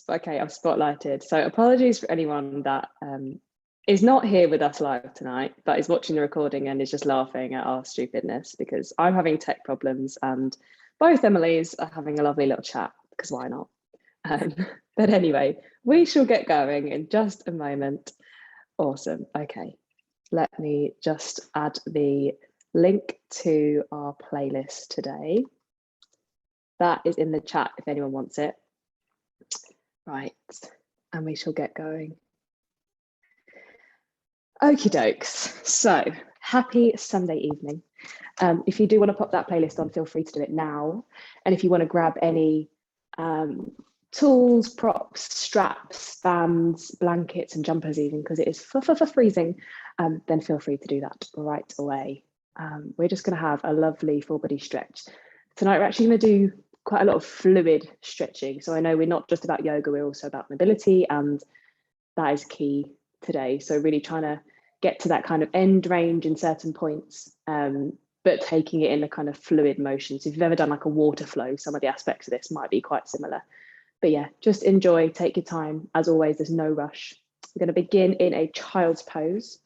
Okay, I've spotlighted. So apologies for anyone that is not here with us live tonight, but is watching the recording and is just laughing at our stupidness, because I'm having tech problems and both Emily's are having a lovely little chat, because why not? But anyway, we shall get going in just a moment. Awesome. Okay, let me just add the link to our playlist today. That is in the chat if anyone wants it. Right, and we shall get going. Okie dokes. So happy Sunday evening. If you do want to pop that playlist on, feel free to do it now. And if you want to grab any tools, props, straps, bands, blankets, and jumpers even, because it is for freezing, then feel free to do that right away. We're just going to have a lovely full body stretch. Tonight we're actually going to do quite a lot of fluid stretching. So I know we're not just about yoga, we're also about mobility, and that is key today. So really trying to get to that kind of end range in certain points, but taking it in a kind of fluid motion. So if you've ever done like a water flow, some of the aspects of this might be quite similar. But yeah, just enjoy, take your time. As always, there's no rush. We're going to begin in a child's pose.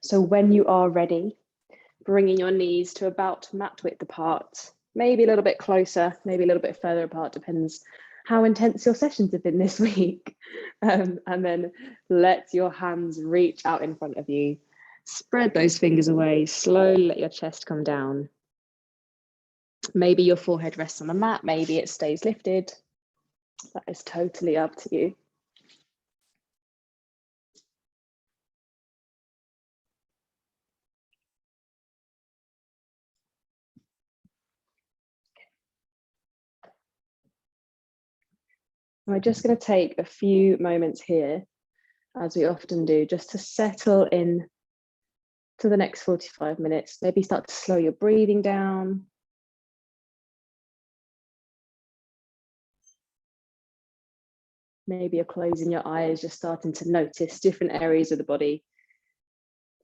So when you are ready, bringing your knees to about mat width apart, maybe a little bit closer, maybe a little bit further apart, depends how intense your sessions have been this week. And then let your hands reach out in front of you. Spread those fingers away, slowly let your chest come down. Maybe your forehead rests on the mat, maybe it stays lifted. That is totally up to you. We're just going to take a few moments here, as we often do, just to settle in to the next 45 minutes. Maybe start to slow your breathing down. Maybe you're closing your eyes, just starting to notice different areas of the body.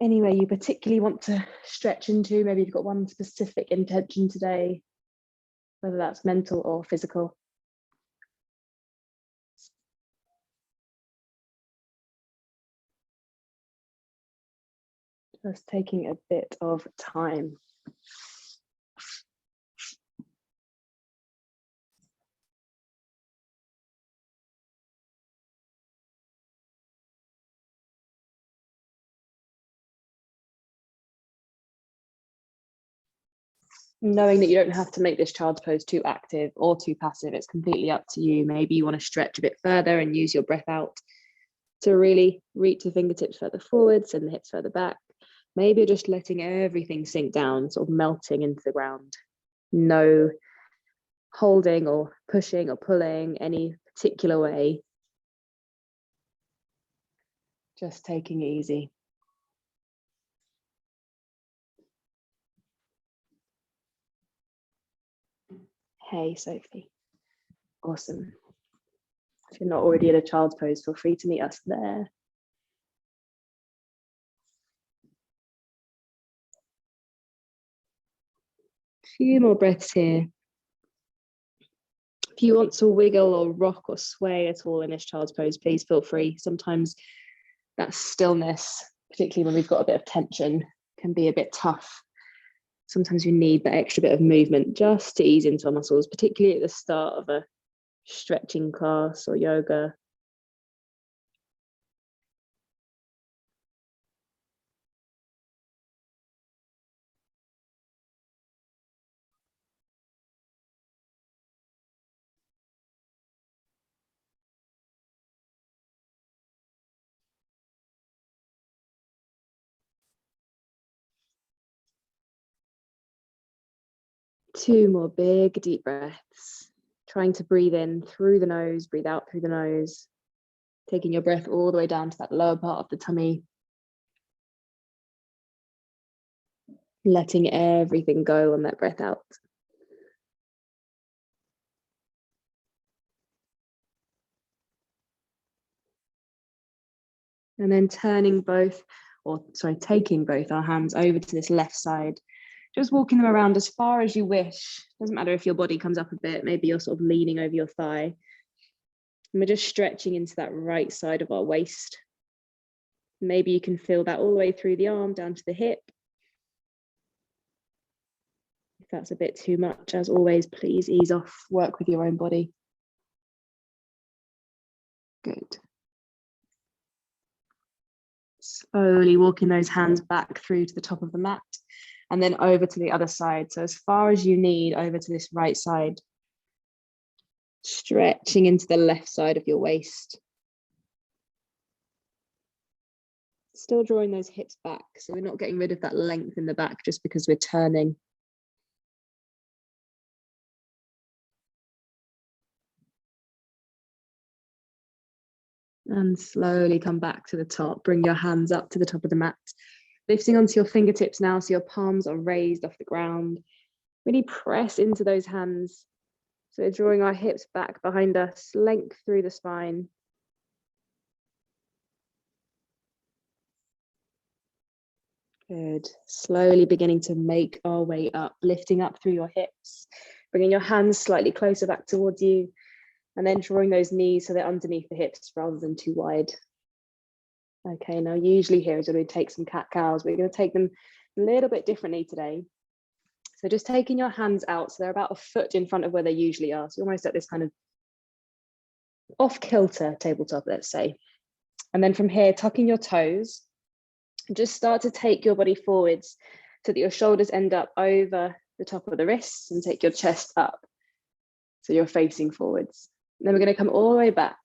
Anywhere you particularly want to stretch into, maybe you've got one specific intention today, whether that's mental or physical. Just taking a bit of time. Knowing that you don't have to make this child's pose too active or too passive, it's completely up to you. Maybe you want to stretch a bit further and use your breath out to really reach the fingertips further forwards and the hips further back. Maybe you're just letting everything sink down, sort of melting into the ground. No holding or pushing or pulling any particular way. Just taking it easy. Hey, Sophie. Awesome. If you're not already in a child's pose, feel free to meet us there. A few more breaths here. If you want to wiggle or rock or sway at all in this child's pose, please feel free. Sometimes that stillness, particularly when we've got a bit of tension, can be a bit tough. Sometimes you need that extra bit of movement just to ease into our muscles, particularly at the start of a stretching class or yoga. Two more big deep breaths, trying to breathe in through the nose, breathe out through the nose, taking your breath all the way down to that lower part of the tummy, letting everything go on that breath out. And then taking both our hands over to this left side, just walking them around as far as you wish. Doesn't matter if your body comes up a bit, maybe you're sort of leaning over your thigh. And we're just stretching into that right side of our waist. Maybe you can feel that all the way through the arm down to the hip. If that's a bit too much, as always, please ease off, work with your own body. Good. Slowly walking those hands back through to the top of the mat and then over to the other side. So as far as you need over to this right side, stretching into the left side of your waist. Still drawing those hips back, so we're not getting rid of that length in the back just because we're turning. And slowly come back to the top. Bring your hands up to the top of the mat. Lifting onto your fingertips now, so your palms are raised off the ground. Really press into those hands. So drawing our hips back behind us, length through the spine. Good. Slowly beginning to make our way up, lifting up through your hips, bringing your hands slightly closer back towards you, and then drawing those knees so they're underneath the hips rather than too wide. Okay, now usually here is when we take some cat-cows. We're going to take them a little bit differently today. So just taking your hands out, so they're about a foot in front of where they usually are. So you're almost at this kind of off-kilter tabletop, let's say. And then from here, tucking your toes, just start to take your body forwards so that your shoulders end up over the top of the wrists, and take your chest up so you're facing forwards. And then we're going to come all the way back,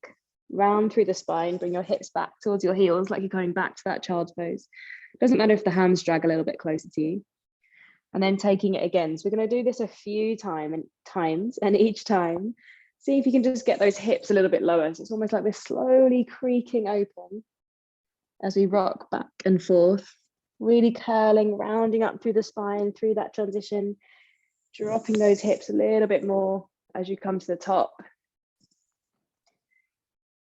round through the spine, bring your hips back towards your heels like you're going back to that child's pose. Doesn't matter if the hands drag a little bit closer to you. And then taking it again. So we're going to do this a few times, and each time, see if you can just get those hips a little bit lower. So it's almost like we're slowly creaking open as we rock back and forth, really curling, rounding up through the spine, through that transition, dropping those hips a little bit more as you come to the top.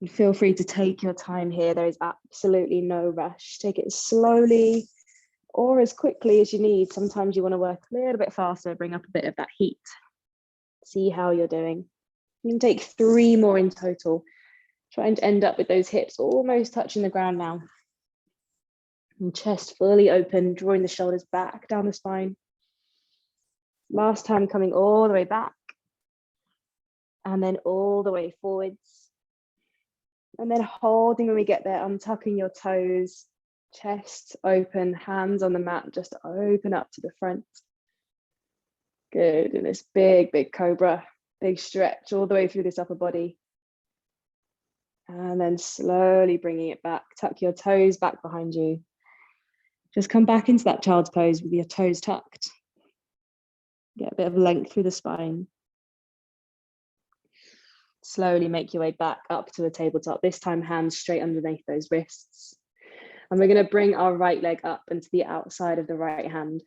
And feel free to take your time here. There is absolutely no rush. Take it slowly or as quickly as you need. Sometimes you want to work a little bit faster, bring up a bit of that heat. See how you're doing. You can take 3 more in total. Trying to end up with those hips almost touching the ground now. And chest fully open, drawing the shoulders back down the spine. Last time, coming all the way back. And then all the way forwards. And then holding when we get there, untucking your toes, chest open, hands on the mat, just open up to the front. Good, and this big, big cobra, big stretch all the way through this upper body. And then slowly bringing it back, tuck your toes back behind you. Just come back into that child's pose with your toes tucked. Get a bit of length through the spine. Slowly make your way back up to the tabletop, this time hands straight underneath those wrists. And we're going to bring our right leg up and to the outside of the right hand.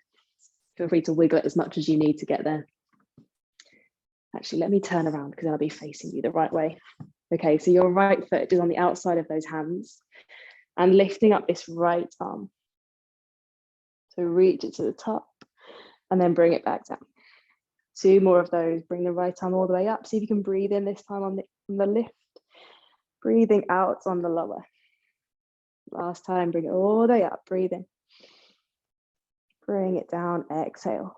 Feel free to wiggle it as much as you need to get there. Actually, let me turn around because I'll be facing you the right way. Okay, so your right foot is on the outside of those hands and lifting up this right arm. So reach it to the top and then bring it back down. 2 more of those. Bring the right arm all the way up. See if you can breathe in this time on the lift. Breathing out on the lower. Last time, bring it all the way up. Breathe in. Bring it down. Exhale.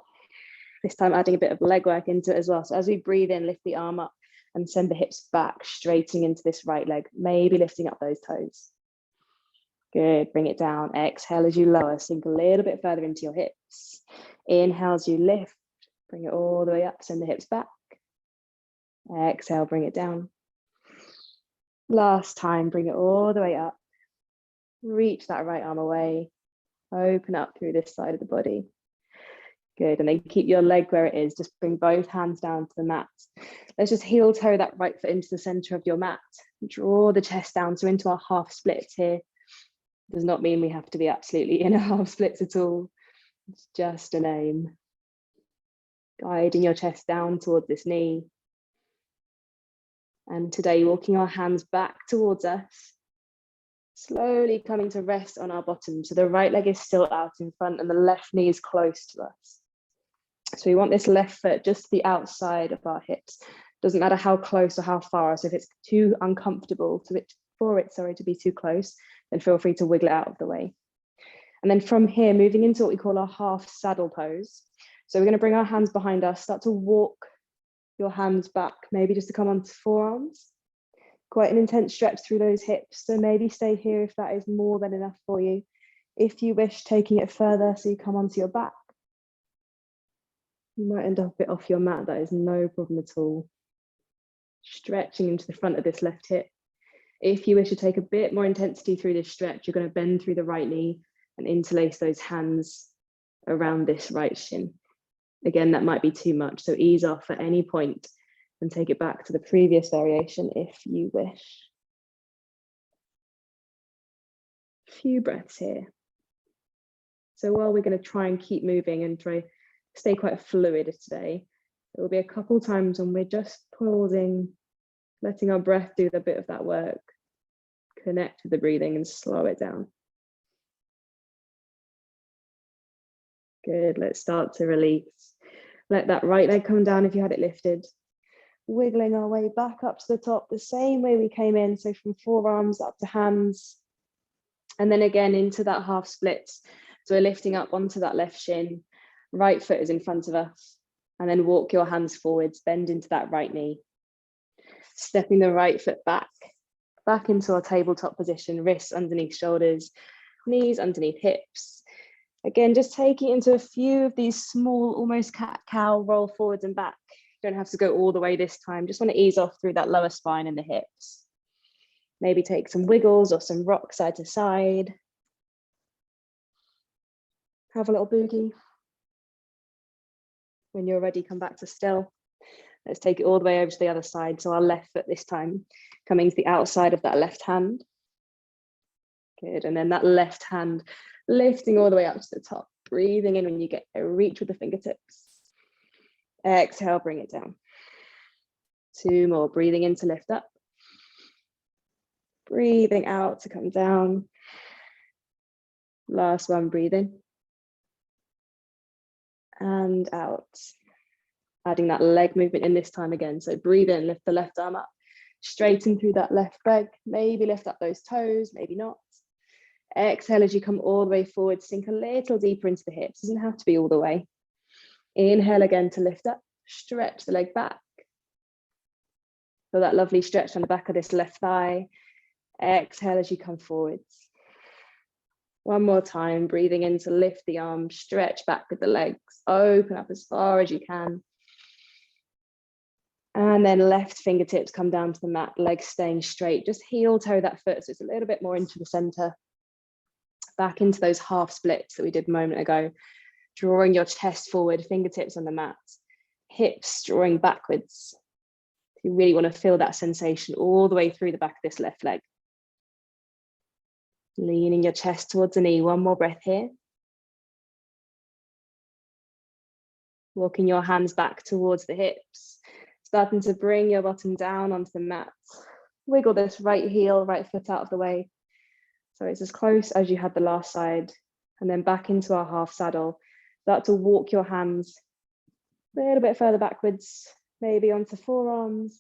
This time adding a bit of leg work into it as well. So as we breathe in, lift the arm up and send the hips back, straightening into this right leg. Maybe lifting up those toes. Good. Bring it down. Exhale as you lower. Sink a little bit further into your hips. Inhale as you lift. Bring it all the way up, send the hips back. Exhale, bring it down. Last time, bring it all the way up. Reach that right arm away. Open up through this side of the body. Good, and then keep your leg where it is. Just bring both hands down to the mat. Let's just heel toe that right foot into the center of your mat. Draw the chest down, so into our half splits here. Does not mean we have to be absolutely in a half splits at all. It's just an aim. Guiding your chest down towards this knee. And today, walking our hands back towards us, slowly coming to rest on our bottom. So the right leg is still out in front and the left knee is close to us. So we want this left foot just the outside of our hips, Doesn't matter how close or how far. So if it's too uncomfortable to be too close, then feel free to wiggle it out of the way. And then from here, moving into what we call our half saddle pose. So we're going to bring our hands behind us, start to walk your hands back, maybe just to come onto forearms. Quite an intense stretch through those hips. So maybe stay here if that is more than enough for you. If you wish, taking it further, so you come onto your back. You might end up a bit off your mat, that is no problem at all. Stretching into the front of this left hip. If you wish to take a bit more intensity through this stretch, you're going to bend through the right knee and interlace those hands around this right shin. Again, that might be too much, so ease off at any point and take it back to the previous variation if you wish. A few breaths here. So while we're going to try and keep moving and try stay quite fluid today, there will be a couple times when we're just pausing, letting our breath do the bit of that work, connect with the breathing and slow it down. Good, let's start to release. Let that right leg come down if you had it lifted. Wiggling our way back up to the top, the same way we came in, so from forearms up to hands. And then again into that half split. So we're lifting up onto that left shin, right foot is in front of us, and then walk your hands forwards, bend into that right knee. Stepping the right foot back into our tabletop position, wrists underneath shoulders, knees underneath hips. Again, just taking into a few of these small, almost cat-cow roll forwards and back. You don't have to go all the way this time. Just want to ease off through that lower spine and the hips. Maybe take some wiggles or some rock side to side. Have a little boogie. When you're ready, come back to still. Let's take it all the way over to the other side. So our left foot this time, coming to the outside of that left hand. Good, and then that left hand lifting all the way up to the top. Breathing in when you get a reach with the fingertips. Exhale, bring it down. 2 more, breathing in to lift up. Breathing out to come down. Last one, breathe in. And out. Adding that leg movement in this time again. So breathe in, lift the left arm up. Straighten through that left leg. Maybe lift up those toes, maybe not. Exhale as you come all the way forward, sink a little deeper into the hips. Doesn't have to be all the way. Inhale again to lift up, stretch the leg back. Feel that lovely stretch on the back of this left thigh. Exhale as you come forwards. One more time, breathing in to lift the arms, stretch back with the legs, open up as far as you can. And then left fingertips come down to the mat, legs staying straight. Just heel toe that foot so it's a little bit more into the center. Back into those half splits that we did a moment ago. Drawing your chest forward, fingertips on the mat, hips drawing backwards. You really want to feel that sensation all the way through the back of this left leg. Leaning your chest towards the knee. One more breath here. Walking your hands back towards the hips. Starting to bring your bottom down onto the mat. Wiggle this right heel, right foot out of the way. So it's as close as you had the last side. And then back into our half saddle. Start to walk your hands a little bit further backwards, maybe onto forearms,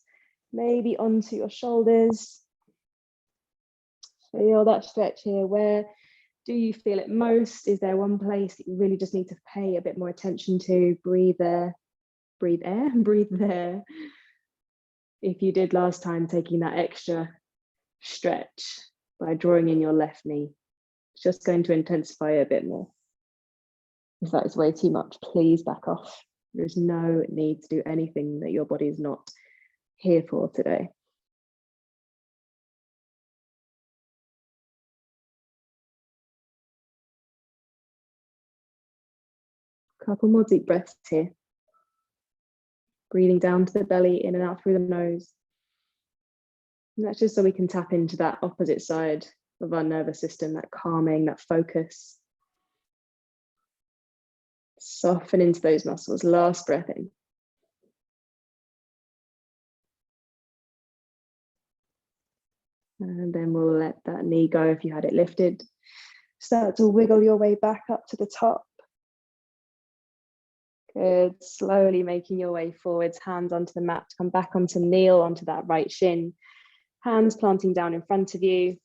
maybe onto your shoulders. Feel that stretch here. Where do you feel it most? Is there one place that you really just need to pay a bit more attention to? Breathe there, breathe air, and breathe there. If you did last time, taking that extra stretch by drawing in your left knee, it's just going to intensify it a bit more. If that is way too much, please back off. There's no need to do anything that your body is not here for today. Couple more deep breaths here. Breathing down to the belly, in and out through the nose. And that's just so we can tap into that opposite side of our nervous system, that calming, that focus. Soften into those muscles. Last breath in. And then we'll let that knee go if you had it lifted. Start to wiggle your way back up to the top. Good. Slowly making your way forwards, hands onto the mat, come back onto kneel, onto that right shin, hands planting down in front of you.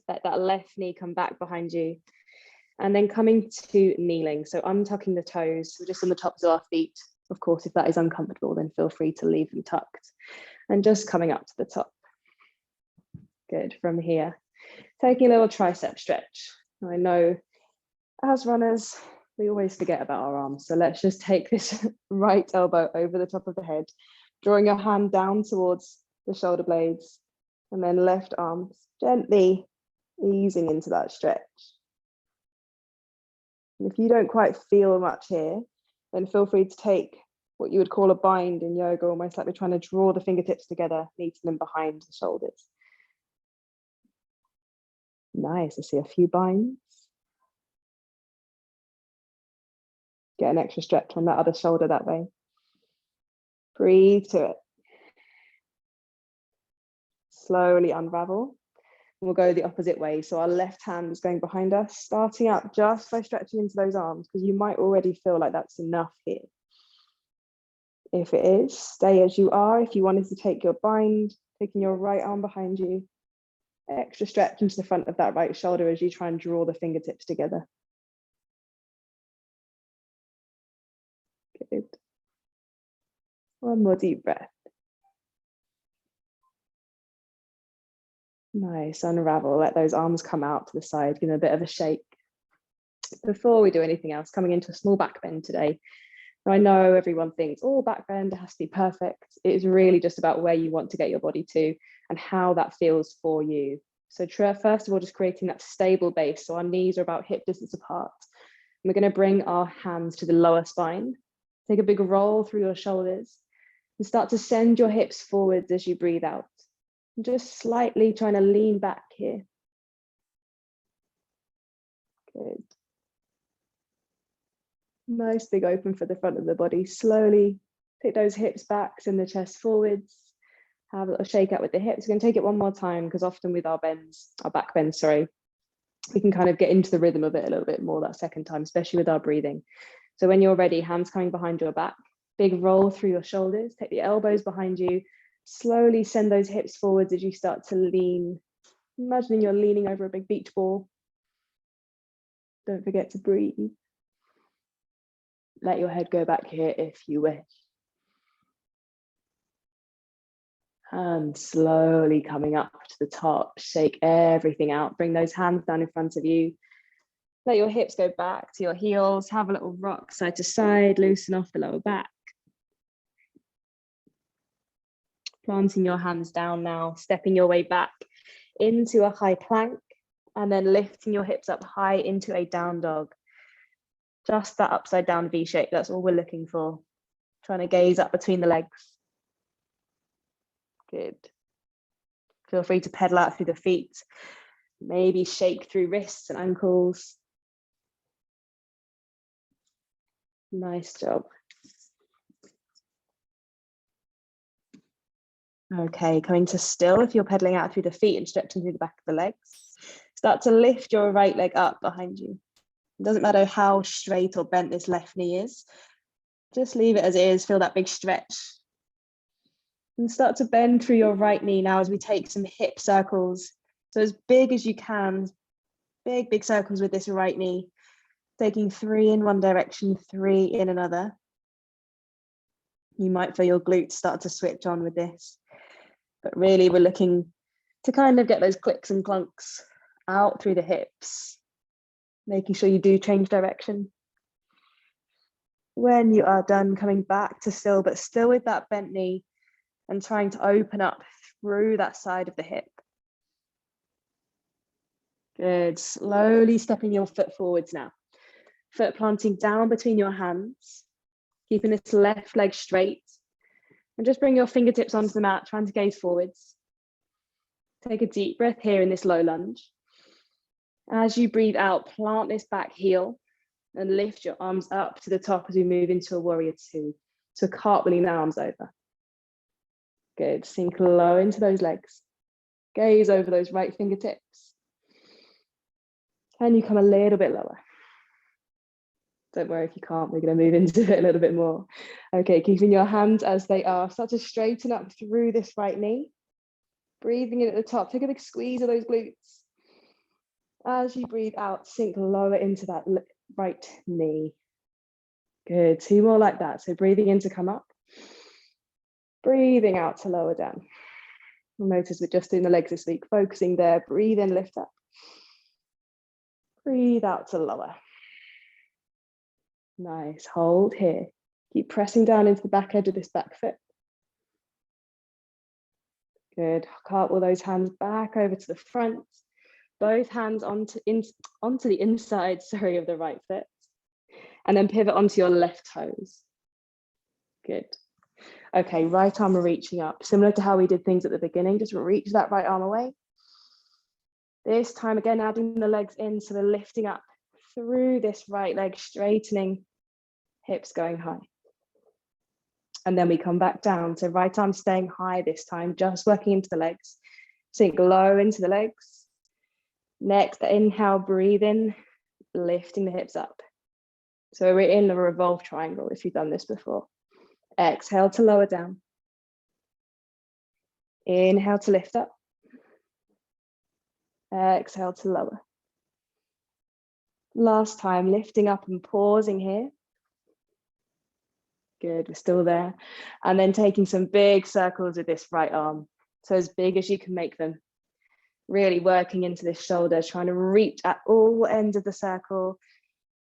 Let that left knee come back behind you. And then coming to kneeling. So untucking the toes, we're just on the tops of our feet. Of course, if that is uncomfortable, then feel free to leave them tucked. And just coming up to the top. Good. From here, taking a little tricep stretch. I know as runners, we always forget about our arms. So let's just take this right elbow over the top of the head, drawing your hand down towards the shoulder blades, and then left arm gently easing into that stretch. And if you don't quite feel much here, then feel free to take what you would call a bind in yoga, almost like we're trying to draw the fingertips together, meeting them behind the shoulders. Nice, I see a few binds. Get an extra stretch on that other shoulder that way. Breathe to it. Slowly unravel. We'll go the opposite way. So our left hand is going behind us, starting up just by stretching into those arms, because you might already feel like that's enough here. If it is, stay as you are. If you wanted to take your bind, taking your right arm behind you, extra stretch into the front of that right shoulder as you try and draw the fingertips together. Good. One more deep breath. Nice, unravel, let those arms come out to the side, give them a bit of a shake. Before we do anything else, coming into a small back bend today. Now, I know everyone thinks, oh, back bend has to be perfect. It is really just about where you want to get your body to and how that feels for you. So first of all, just creating that stable base. So our knees are about hip distance apart. And we're going to bring our hands to the lower spine. Take a big roll through your shoulders and start to send your hips forwards as you breathe out. Just slightly trying to lean back here. Good. Nice big open for the front of the body. Slowly take those hips back, send the chest forwards. Have a little shake out with the hips. We're going to take it one more time because often with our bends, our back bends, sorry, we can kind of get into the rhythm of it a little bit more that second time, especially with our breathing. So when you're ready, hands coming behind your back, big roll through your shoulders, take the elbows behind you. Slowly send those hips forwards as you start to lean. Imagining you're leaning over a big beach ball. Don't forget to breathe. Let your head go back here if you wish. And slowly coming up to the top, shake everything out. Bring those hands down in front of you. Let your hips go back to your heels. Have a little rock side to side, loosen off the lower back. Planting your hands down now, stepping your way back into a high plank, and then lifting your hips up high into a down dog. Just that upside down V shape, that's all we're looking for. Trying to gaze up between the legs. Good. Feel free to pedal out through the feet. Maybe shake through wrists and ankles. Nice job. Okay, coming to still if you're pedaling out through the feet and stretching through the back of the legs. Start to lift your right leg up behind you. It doesn't matter how straight or bent this left knee is. Just leave it as it is, feel that big stretch. And start to bend through your right knee now as we take some hip circles. So as big as you can, big circles with this right knee. Taking 3 in one direction, 3 in another. You might feel your glutes start to switch on with this. But really we're looking to kind of get those clicks and clunks out through the hips, making sure you do change direction. When you are done, coming back to still, but still with that bent knee and trying to open up through that side of the hip. Good, slowly stepping your foot forwards now. Foot planting down between your hands, keeping this left leg straight. And just bring your fingertips onto the mat, trying to gaze forwards. Take a deep breath here in this low lunge. As you breathe out, plant this back heel and lift your arms up to the top as we move into a warrior 2. So cartwheeling the arms over. Good, sink low into those legs. Gaze over those right fingertips. Can you come a little bit lower? Don't worry if you can't, we're going to move into it a little bit more. Okay, keeping your hands as they are. Start to straighten up through this right knee. Breathing in at the top, take a big squeeze of those glutes. As you breathe out, sink lower into that right knee. Good, 2 more like that. So breathing in to come up. Breathing out to lower down. You'll notice we're just doing the legs this week, focusing there. Breathe in, lift up. Breathe out to lower. Nice, hold here. Keep pressing down into the back edge of this back foot. Good, cartwheel those hands back over to the front. Both hands onto the inside, of the right foot. And then pivot onto your left toes. Good. Okay, right arm reaching up. Similar to how we did things at the beginning, just reach that right arm away. This time again, adding the legs in, so we're lifting up through this right leg, straightening, hips going high. And then we come back down. So right arm staying high this time, just working into the legs. Sink low into the legs. Next, inhale, breathe in, lifting the hips up. So we're in the revolve triangle if you've done this before. Exhale to lower down. Inhale to lift up. Exhale to lower. Last time, lifting up and pausing here. Good, we're still there. And then taking some big circles with this right arm. So as big as you can make them. Really working into this shoulder, trying to reach at all ends of the circle.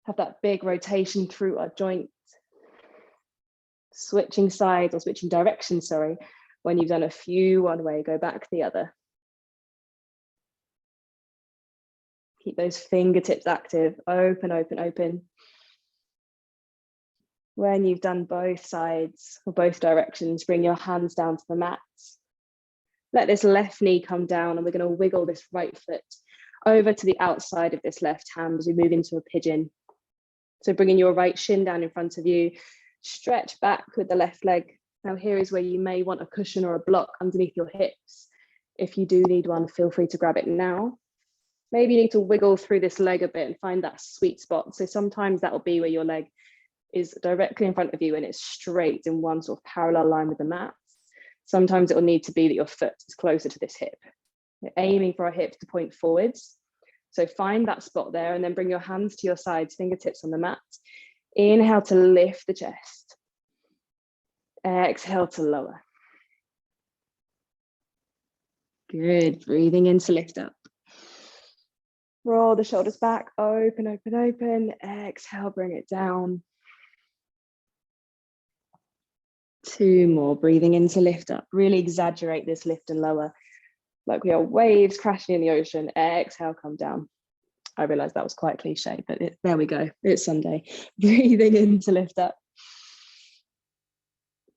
Have that big rotation through our joints. Switching sides or switching directions, when you've done a few one way, go back the other. Keep those fingertips active, open, open, open. When you've done both sides or both directions, bring your hands down to the mat. Let this left knee come down and we're going to wiggle this right foot over to the outside of this left hand as we move into a pigeon. So bringing your right shin down in front of you, stretch back with the left leg. Now here is where you may want a cushion or a block underneath your hips. If you do need one, feel free to grab it now. Maybe you need to wiggle through this leg a bit and find that sweet spot. So sometimes that will be where your leg is directly in front of you and it's straight in one sort of parallel line with the mat. Sometimes it will need to be that your foot is closer to this hip. We're aiming for our hips to point forwards. So find that spot there and then bring your hands to your sides, fingertips on the mat. Inhale to lift the chest. Exhale to lower. Good, breathing in to lift up. Roll the shoulders back, open, open, open. Exhale, bring it down. 2 more, breathing in to lift up. Really exaggerate this lift and lower, like we are waves crashing in the ocean. Exhale, come down. I realized that was quite cliche, but there we go. It's Sunday. Breathing in to lift up.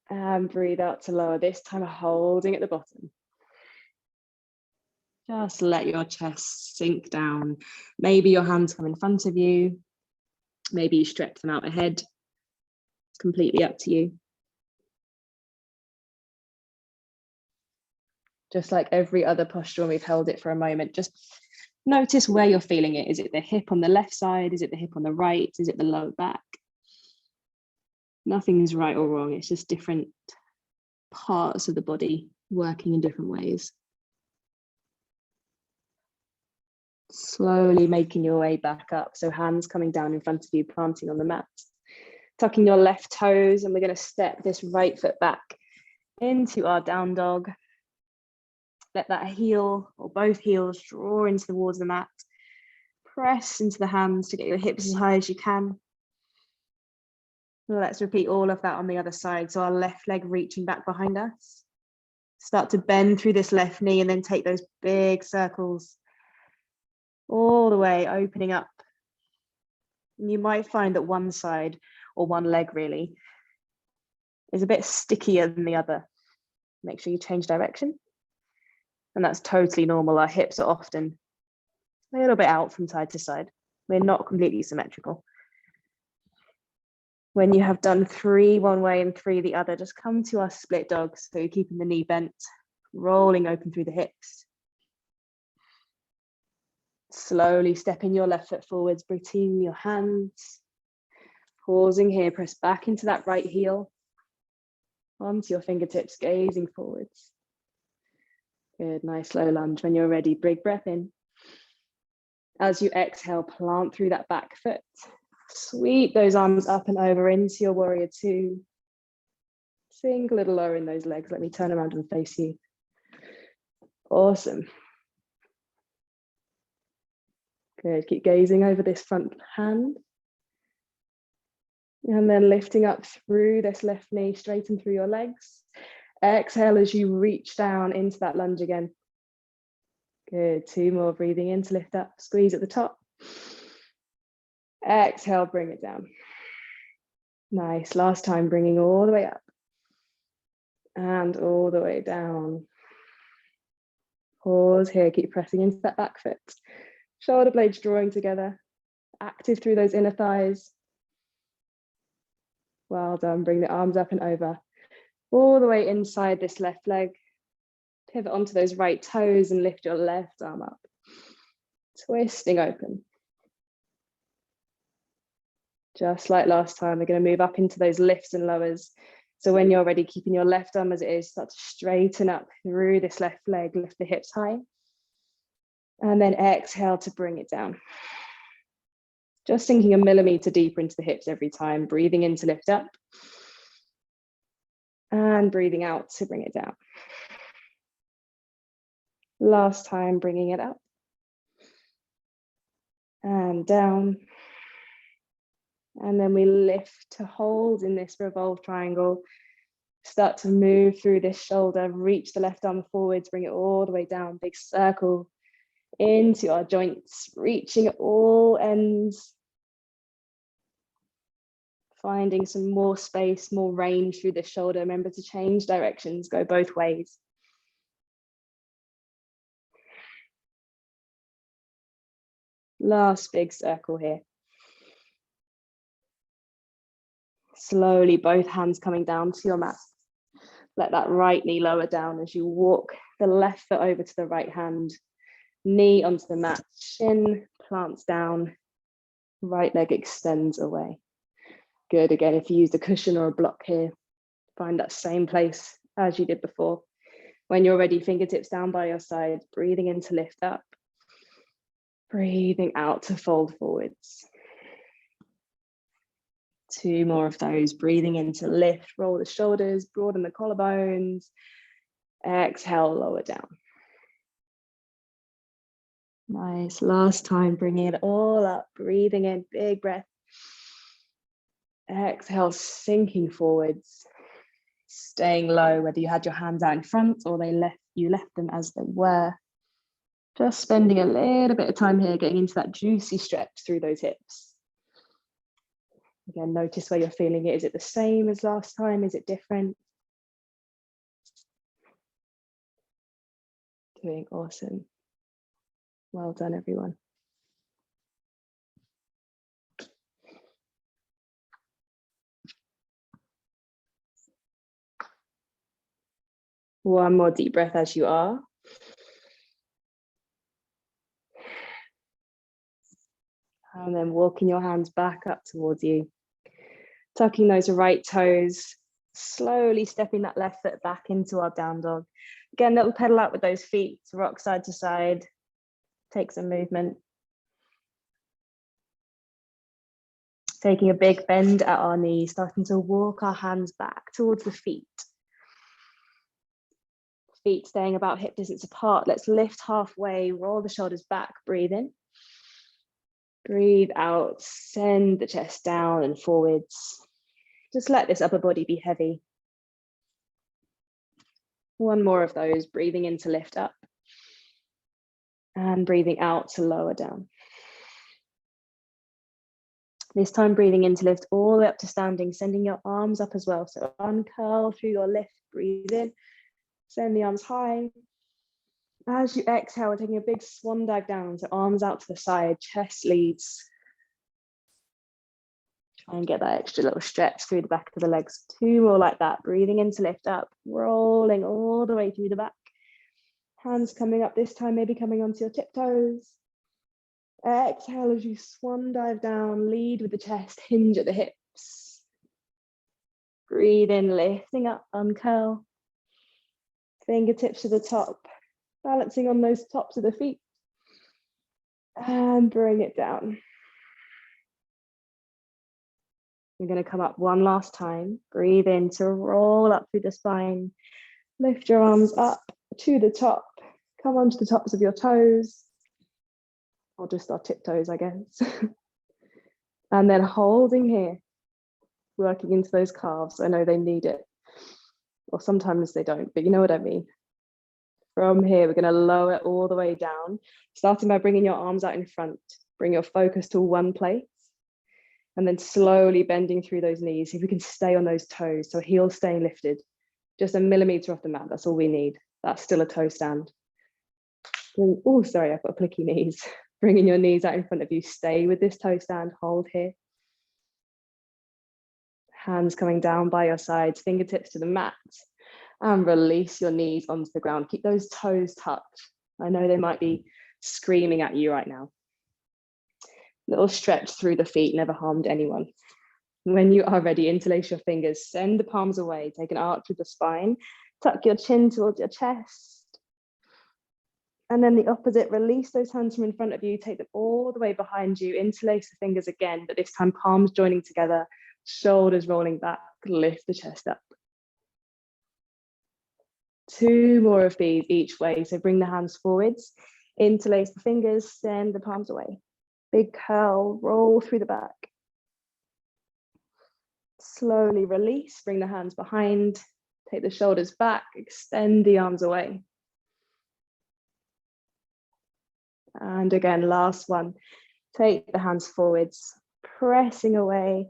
And breathe out to lower, this time holding at the bottom. Just let your chest sink down. Maybe your hands come in front of you. Maybe you stretch them out ahead. It's completely up to you. Just like every other posture when we've held it for a moment, just notice where you're feeling it. Is it the hip on the left side? Is it the hip on the right? Is it the lower back? Nothing is right or wrong. It's just different parts of the body working in different ways. Slowly making your way back up. So hands coming down in front of you, planting on the mat. Tucking your left toes, and we're going to step this right foot back into our down dog. Let that heel or both heels draw into the walls of the mat. Press into the hands to get your hips as high as you can. Let's repeat all of that on the other side. So our left leg reaching back behind us. Start to bend through this left knee and then take those big circles all the way, opening up. And you might find that one side or one leg really is a bit stickier than the other. Make sure you change direction. And that's totally normal. Our hips are often a little bit out from side to side. We're not completely symmetrical. When you have done 3 one way and 3 the other, just come to our split dog. So you're keeping the knee bent, rolling open through the hips. Slowly stepping your left foot forwards, between your hands. Pausing here, press back into that right heel, onto your fingertips, gazing forwards. Good, nice slow lunge. When you're ready, big breath in. As you exhale, plant through that back foot. Sweep those arms up and over into your warrior two. Sink a little lower in those legs. Let me turn around and face you. Awesome. Good, keep gazing over this front hand. And then lifting up through this left knee, straighten through your legs. Exhale as you reach down into that lunge again. Good, two more, breathing in to lift up, squeeze at the top. Exhale, bring it down. Nice, last time, bringing all the way up. And all the way down. Pause here, keep pressing into that back foot. Shoulder blades drawing together, active through those inner thighs. Well done, bring the arms up and over. All the way inside this left leg. Pivot onto those right toes and lift your left arm up. Twisting open. Just like last time, we're going to move up into those lifts and lowers. So when you're ready, keeping your left arm as it is, start to straighten up through this left leg, lift the hips high. And then exhale to bring it down. Just sinking a millimeter deeper into the hips every time, breathing in to lift up. And breathing out to bring it down. Last time, bringing it up. And down. And then we lift to hold in this revolved triangle. Start to move through this shoulder, reach the left arm forwards, bring it all the way down, big circle into our joints, reaching at all ends. Finding some more space, more range through this shoulder. Remember to change directions, go both ways. Last big circle here. Slowly, both hands coming down to your mat. Let that right knee lower down as you walk the left foot over to the right hand. Knee onto the mat, shin plants down, right leg extends away. Good, again, if you used a cushion or a block here, find that same place as you did before. When you're ready, fingertips down by your side, breathing in to lift up. Breathing out to fold forwards. Two more of those, breathing in to lift, roll the shoulders, broaden the collarbones. Exhale, lower down. Nice, last time, bringing it all up, breathing in, big breath. Exhale, sinking forwards, staying low, whether you had your hands out in front or you left them as they were. Just spending a little bit of time here, getting into that juicy stretch through those hips. Again, notice where you're feeling it. Is it the same as last time? Is it different? Doing awesome. Well done, everyone. One more deep breath as you are. And then walking your hands back up towards you. Tucking those right toes, slowly stepping that left foot back into our down dog. Again, little pedal out with those feet, rock side to side. Take some movement. Taking a big bend at our knees, starting to walk our hands back towards the feet. Feet staying about hip distance apart. Let's lift halfway, roll the shoulders back, breathe in. Breathe out, send the chest down and forwards. Just let this upper body be heavy. One more of those, breathing in to lift up. And breathing out to lower down. This time breathing in to lift all the way up to standing, sending your arms up as well. So uncurl through your lift, breathe in, send the arms high. As you exhale, we're taking a big swan dive down, so arms out to the side, chest leads. Try and get that extra little stretch through the back of the legs. Two more like that, breathing in to lift up, rolling all the way through the back. Hands coming up this time, maybe coming onto your tiptoes. Exhale as you swan dive down, lead with the chest, hinge at the hips. hips. Breathe in, lifting up, uncurl. Fingertips to the top, balancing on those tops of the feet. And bring it down. We're going to come up one last time. Breathe in to roll up through the spine. Lift your arms up to the top. Come onto the tops of your toes. Or just our tiptoes, I guess. And then holding here. Working into those calves. I know they need it. Or sometimes they don't, but you know what I mean. From here, we're going to lower it all the way down, starting by bringing your arms out in front. Bring your focus to one place. And then slowly bending through those knees. See if we can stay on those toes. So heels staying lifted. Just a millimeter off the mat. That's all we need. That's still a toe stand. Oh, sorry, I've got plicky knees. Bringing your knees out in front of you. Stay with this toe stand. Hold here. Hands coming down by your sides. Fingertips to the mat. And release your knees onto the ground. Keep those toes tucked. I know they might be screaming at you right now. Little stretch through the feet, never harmed anyone. When you are ready, interlace your fingers, send the palms away, take an arch with the spine, tuck your chin towards your chest. And then the opposite, release those hands from in front of you, take them all the way behind you, interlace the fingers again, but this time palms joining together, shoulders rolling back, lift the chest up. 2 more of these each way, so bring the hands forwards, interlace the fingers, send the palms away. Big curl, roll through the back. Slowly release, bring the hands behind, take the shoulders back, extend the arms away. And again, last one. Take the hands forwards, pressing away,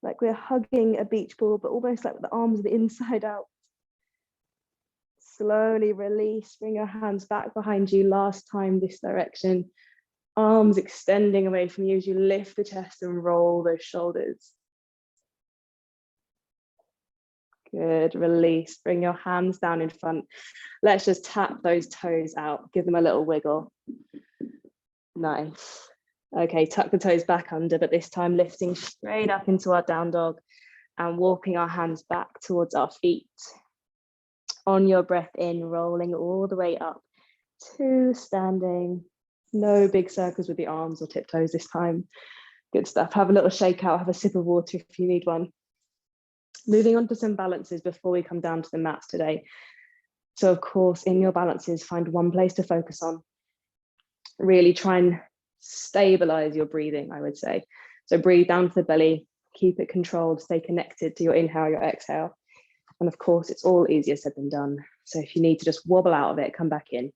like we're hugging a beach ball, but almost like with the arms the inside out. Slowly release, bring your hands back behind you. Last time this direction. Arms extending away from you as you lift the chest and roll those shoulders. Good, release, bring your hands down in front. Let's just tap those toes out, give them a little wiggle. Nice. Okay, tuck the toes back under, but this time lifting straight up into our down dog and walking our hands back towards our feet. On your breath in, rolling all the way up to standing. No big circles with the arms or tiptoes this time. Good stuff. Have a little shake out, have a sip of water if you need one. Moving on to some balances before we come down to the mats today. So of course, in your balances, find one place to focus on. Really try and stabilize your breathing, I would say. So breathe down to the belly, keep it controlled, stay connected to your inhale, your exhale. And of course, it's all easier said than done. So if you need to just wobble out of it, come back in,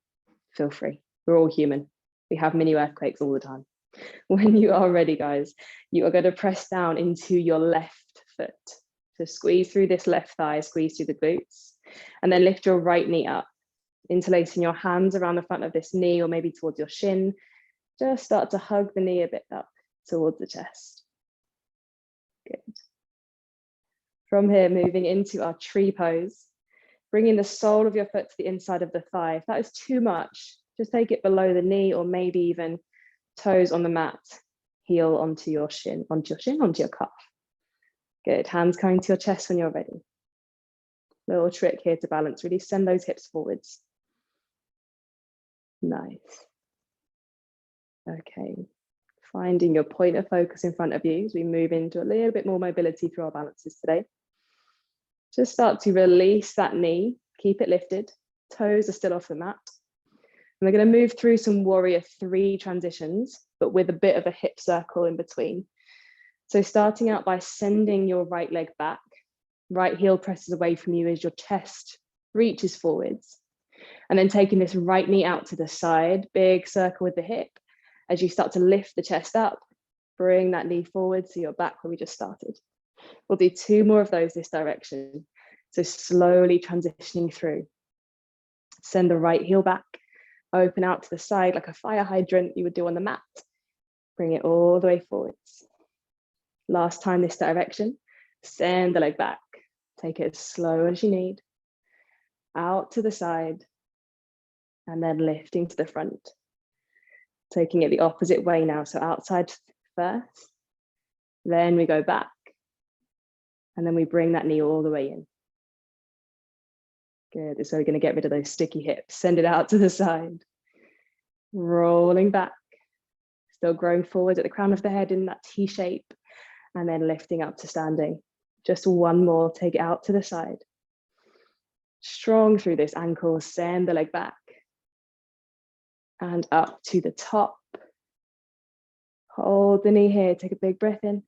feel free. We're all human. We have mini earthquakes all the time. When you are ready, guys, you are going to press down into your left foot. So squeeze through this left thigh, squeeze through the glutes, and then lift your right knee up, interlacing your hands around the front of this knee or maybe towards your shin. Just start to hug the knee a bit up towards the chest. Good. From here, moving into our tree pose, bringing the sole of your foot to the inside of the thigh. If that is too much, just take it below the knee or maybe even toes on the mat, heel onto your shin, onto your calf. Good, hands coming to your chest when you're ready. Little trick here to balance, really send those hips forwards. Nice. Okay, finding your point of focus in front of you as we move into a little bit more mobility through our balances today. Just start to release that knee, keep it lifted, toes are still off the mat. And we're going to move through some warrior 3 transitions, but with a bit of a hip circle in between. So starting out by sending your right leg back, right heel presses away from you as your chest reaches forwards. And then taking this right knee out to the side, big circle with the hip. As you start to lift the chest up, bring that knee forward so you're back where we just started. We'll do 2 more of those this direction. So slowly transitioning through. Send the right heel back, open out to the side like a fire hydrant you would do on the mat. Bring it all the way forwards. Last time this direction, send the leg back. Take it as slow as you need. Out to the side, and then lifting to the front. Taking it the opposite way now, so outside first, Then we go back. And then we bring that knee all the way in. Good. So we're going to get rid of those sticky hips. Send it out to the side. Rolling back. Still growing forward at the crown of the head in that T shape. And then lifting up to standing. Just one more. Take it out to the side. Strong through this ankle. Send the leg back. And up to the top. Hold the knee here. Take a big breath in.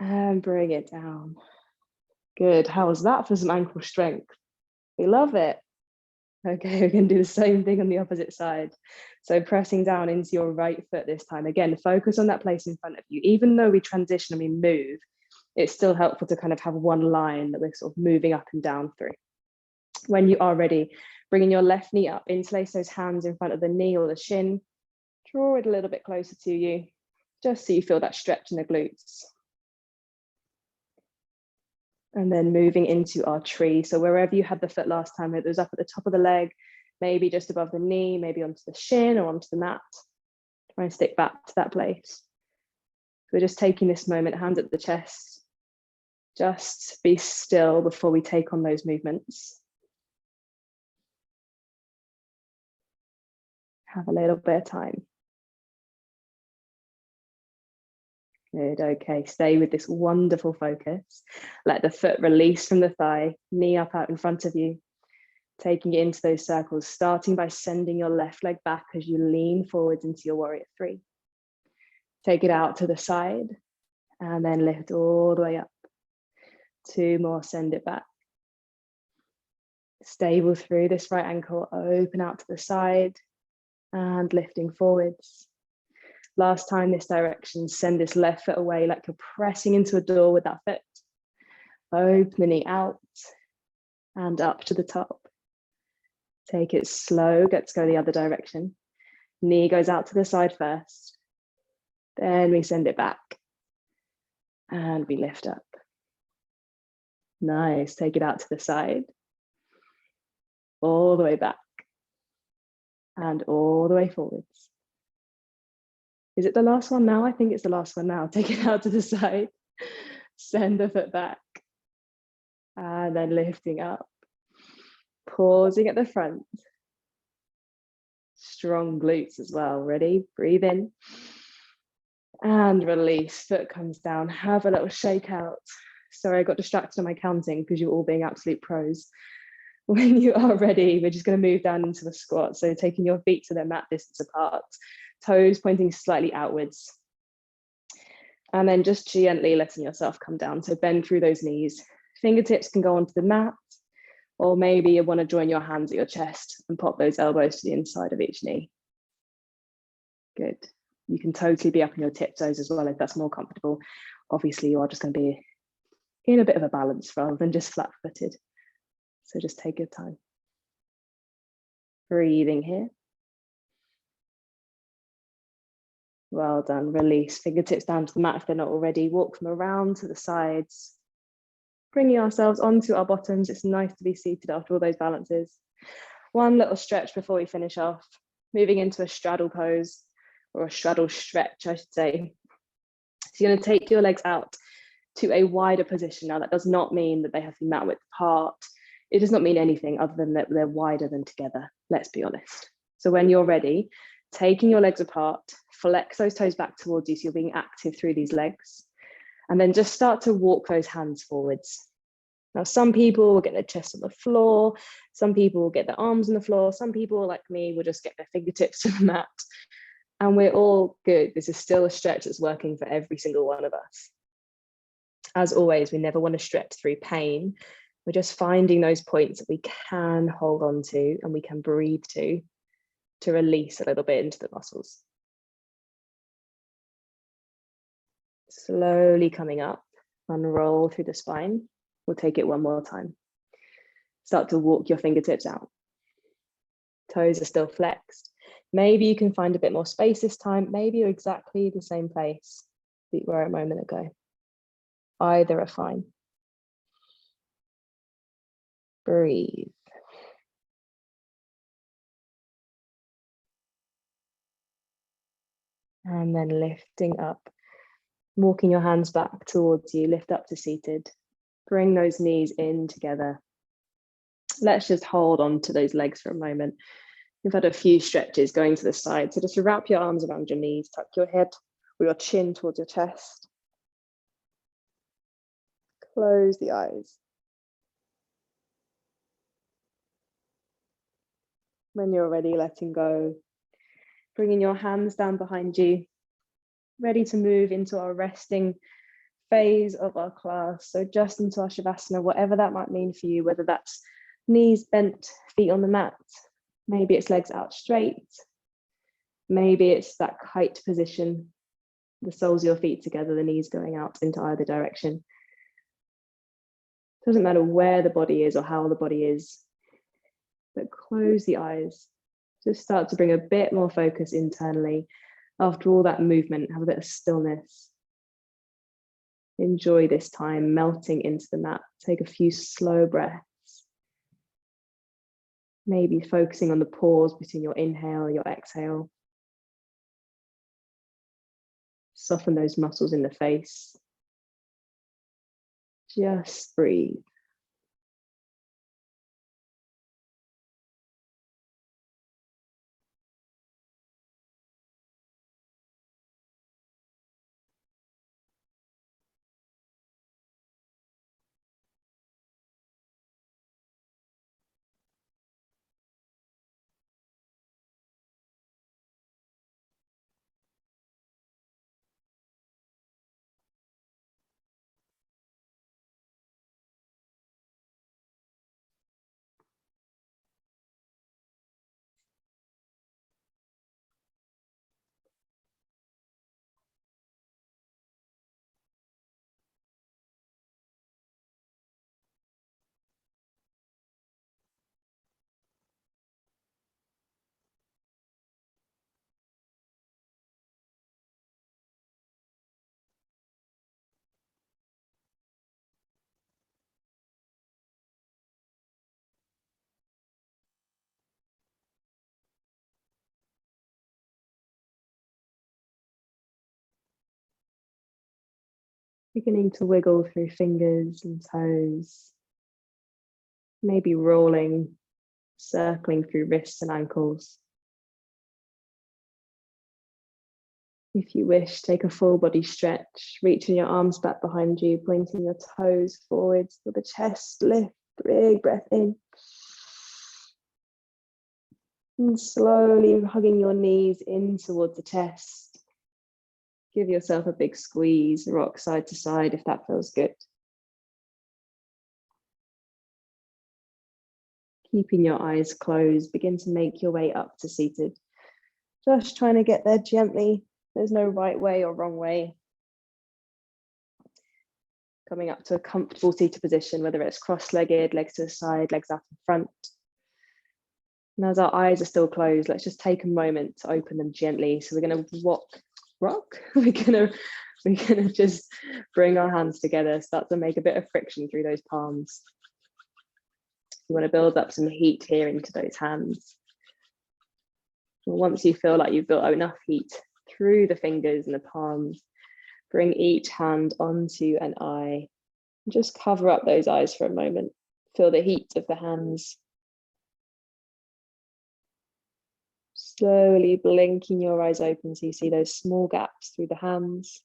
And bring it down. Good. How was that for some ankle strength? We love it. Okay, we're going to do the same thing on the opposite side. So pressing down into your right foot this time. Again, focus on that place in front of you. Even though we transition and we move, it's still helpful to kind of have one line that we're sort of moving up and down through. When you are ready, bringing your left knee up, interlace those hands in front of the knee or the shin. Draw it a little bit closer to you, just so you feel that stretch in the glutes. And then moving into our tree. So wherever you had the foot last time, it was up at the top of the leg, maybe just above the knee, maybe onto the shin or onto the mat. Try and stick back to that place. We're just taking this moment, hands at the chest. Just be still before we take on those movements. Have a little bit of time. Good, okay, stay with this wonderful focus. Let the foot release from the thigh, knee up out in front of you, taking it into those circles, starting by sending your left leg back as you lean forwards into your warrior three. Take it out to the side and then lift all the way up. Two more, send it back. Stable through this right ankle, open out to the side and lifting forwards. Last time this direction, send this left foot away like you're pressing into a door with that foot. Open the knee out and up to the top. Take it slow, get to go the other direction. Knee goes out to the side first. Then we send it back and we lift up. Nice, take it out to the side. All the way back and all the way forwards. Is it the last one now? I think it's the last one now. Take it out to the side, send the foot back, and then lifting up. Pausing at the front. Strong glutes as well. Ready? Breathe in. And release. Foot comes down. Have a little shake out. Sorry, I got distracted on my counting because you're all being absolute pros. When you are ready, we're just going to move down into the squat. So taking your feet to their mat distance apart. Toes pointing slightly outwards. And then just gently letting yourself come down. So bend through those knees. Fingertips can go onto the mat, or maybe you want to join your hands at your chest and pop those elbows to the inside of each knee. Good. You can totally be up on your tiptoes as well if that's more comfortable. Obviously, you are just going to be in a bit of a balance rather than just flat-footed. So just take your time. Breathing here. Well done. Release. Fingertips down to the mat if they're not already. Walk them around to the sides. Bringing ourselves onto our bottoms. It's nice to be seated after all those balances. One little stretch before we finish off. Moving into a straddle pose, or a straddle stretch, I should say. So you're going to take your legs out to a wider position. Now, that does not mean that they have to be mat width apart. It does not mean anything other than that they're wider than together. Let's be honest. So when you're ready, taking your legs apart, flex those toes back towards you so you're being active through these legs. And then just start to walk those hands forwards. Now, some people will get their chest on the floor. Some people will get their arms on the floor. Some people, like me, will just get their fingertips to the mat. And we're all good. This is still a stretch that's working for every single one of us. As always, we never want to stretch through pain. We're just finding those points that we can hold on to and we can breathe to release a little bit into the muscles. Slowly coming up, unroll through the spine. We'll take it one more time. Start to walk your fingertips out. Toes are still flexed. Maybe you can find a bit more space this time. Maybe you're exactly the same place that you were a moment ago. Either are fine. Breathe. And then lifting up. Walking your hands back towards you, lift up to seated. Bring those knees in together. Let's just hold on to those legs for a moment. We've had a few stretches going to the side. So just wrap your arms around your knees, tuck your head or your chin towards your chest. Close the eyes. When you're ready, letting go. Bringing your hands down behind you. Ready to move into our resting phase of our class. So just into our Shavasana, whatever that might mean for you, whether that's knees bent, feet on the mat, maybe it's legs out straight, maybe it's that kite position, the soles of your feet together, the knees going out into either direction. Doesn't matter where the body is or how the body is, but close the eyes. Just start to bring a bit more focus internally. After all that movement, have a bit of stillness. Enjoy this time melting into the mat. Take a few slow breaths. Maybe focusing on the pause between your inhale and your exhale. Soften those muscles in the face. Just breathe. Beginning to wiggle through fingers and toes. Maybe rolling, circling through wrists and ankles. If you wish, take a full body stretch, reaching your arms back behind you, pointing your toes forwards with the chest lift, big breath in. And slowly hugging your knees in towards the chest. Give yourself a big squeeze, rock side to side if that feels good. Keeping your eyes closed, begin to make your way up to seated. Just trying to get there gently. There's no right way or wrong way. Coming up to a comfortable seated position, whether it's cross-legged, legs to the side, legs out in front. And as our eyes are still closed, let's just take a moment to open them gently. So we're going to rock. We're gonna just bring our hands together, start to make a bit of friction through those palms. You want to build up some heat here into those hands. Once you feel like you've built enough heat through the fingers and the palms, bring each hand onto an eye. Just cover up those eyes for a moment. Feel the heat of the hands. Slowly blinking your eyes open so you see those small gaps through the hands.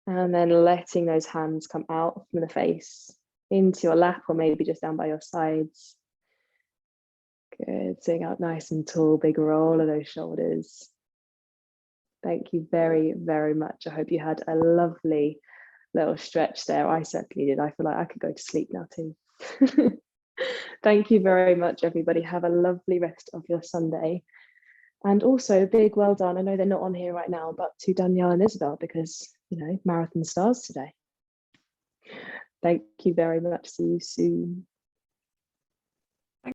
And then letting those hands come out from the face into your lap or maybe just down by your sides. Good, sitting up nice and tall, big roll of those shoulders. Thank you very, very much. I hope you had a lovely little stretch there. I certainly did. I feel like I could go to sleep now too. Thank you very much, everybody. Have a lovely rest of your Sunday. And also, big well done. I know they're not on here right now, but to Danielle and Isabel, because, you know, marathon stars today. Thank you very much. See you soon.